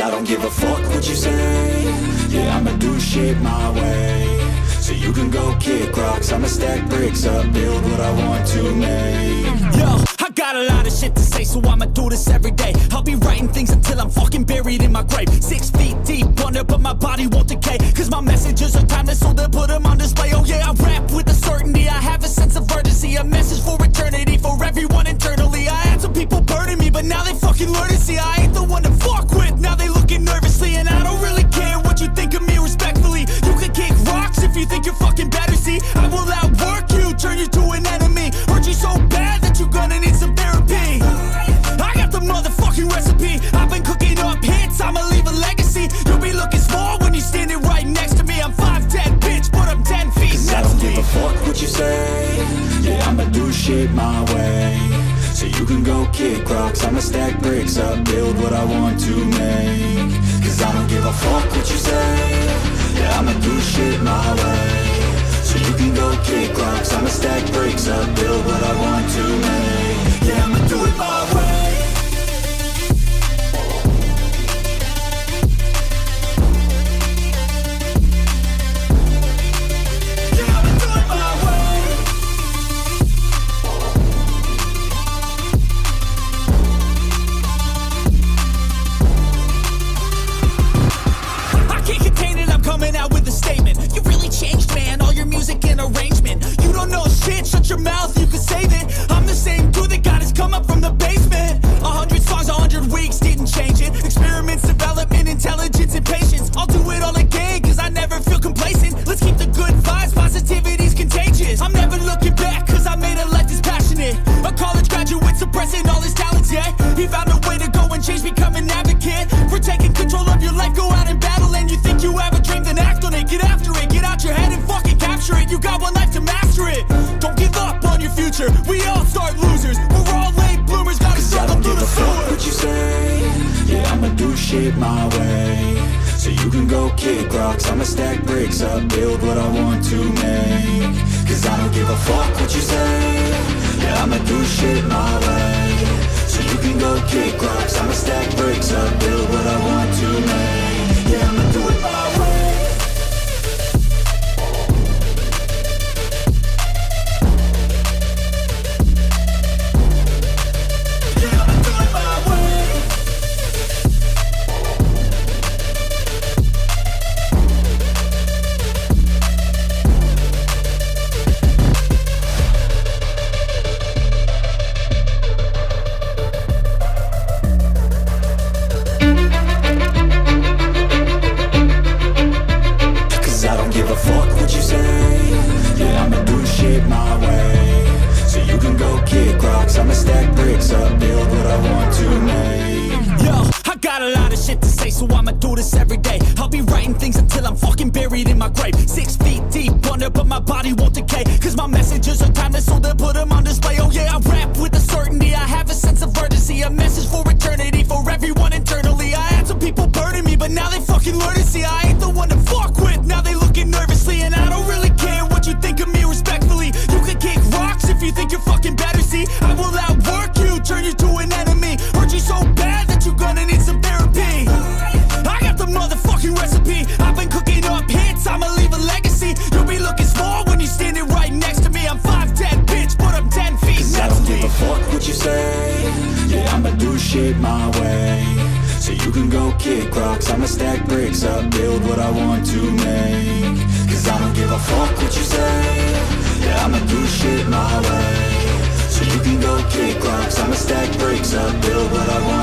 I don't give a fuck what you say. Yeah, I'ma do shit my way. So you can go kick rocks, I'ma stack bricks up, build what I want to make. Yo, I got a lot of shit to say, so I'ma do this every day. I'll be writing things until I'm fucking buried in my grave. 6 feet deep under, but my body won't decay. Cause my messages are timeless, so they'll put them on display. Oh yeah, I rap with a certainty, I have a sense of urgency. A message for eternity, for everyone internally. I had some people burning me, but now they fucking learn to see I ain't the one to fuck with, now they looking nervously. And I don't really care what you think of me respectfully. You can kick rocks if you think you're fucking better, see. I will outwork you, turn you to an enemy. Hurt you so bad that you're gonna need some therapy. I got the motherfucking recipe. I've been cooking up hits, I'ma leave a legacy. You'll be looking small when you're standing right next to me. I'm 5'10", bitch, but I'm 10 feet next to me. I don't give a fuck what you say. Yeah, I'ma do shit my way. So you can go kick rocks, I'ma stack bricks up, build what I want to make. Cause I don't give a fuck what you say. Yeah, I'ma do shit my way. So you can go kick rocks, I'ma stack bricks up, build what I want to make. Yeah, I'ma do it my way. Coming out with a statement. You really changed, man, all your music and arrangement. You don't know shit, shut your mouth, you can save it. I'm the same dude that got his come up from the basement. 100 songs, 100 weeks, didn't change it. Experiments, development, intelligence, and patience. I'll do it all again, cause I never feel complacent. Let's keep the good vibes, positivity's contagious. I'm never looking back, cause I made a life that's passionate. A college graduate suppressing all his talents, yeah. He found a way to go and change, become an advocate. For taking control of your life, go out and battle. And you think you have a dream, then act on it, get after it. Get out your head and fucking capture it. You got one life to master it. Don't give up on your future, we all start losers. We're all late bloomers, gotta start them through the sewer. I don't give a fuck what you say. Yeah, I'ma do shit my way. So you can go kick rocks, I'ma stack bricks up, build what I want to make. Cause I don't give a fuck what you say. Yeah, I'ma do shit my way. So you can go kick rocks, I'ma stack bricks up, build what I want to make. Yeah, I'ma do it my way. I'ma stack bricks up, build what I want to make. Yo, I got a lot of shit to say, so I'ma do this every day. I'll be writing things until I'm fucking buried in my grave. 6 feet deep under, but my body won't decay. Cause my messages are timeless, so they'll put them on display. Oh yeah, I rap with a certainty, I have a sense of urgency. A message for eternity, for everyone internally. I had some people burning me, but now they fucking learn to see I ain't the one to fuck with, now they looking nervously. And I don't really care what you think of me respectfully. You can kick rocks if you think you're fucking better, see. I will outwork you, turn you to an enemy. Hurt you so bad that you're gonna need some therapy. I got the motherfucking recipe. I've been cooking up hits, I'ma leave a legacy. You'll be looking small when you're standing right next to me. I'm 5'10", bitch, but I'm 10 feet next to me. I don't give a fuck what you say. Yeah, I'ma do shit my way. So you can go kick rocks, I'ma stack bricks up, build what I want to make. Cause I don't give a fuck what you say. Yeah, I'ma do shit my way. So you can go kick rocks, I'ma stack bricks up, build what I want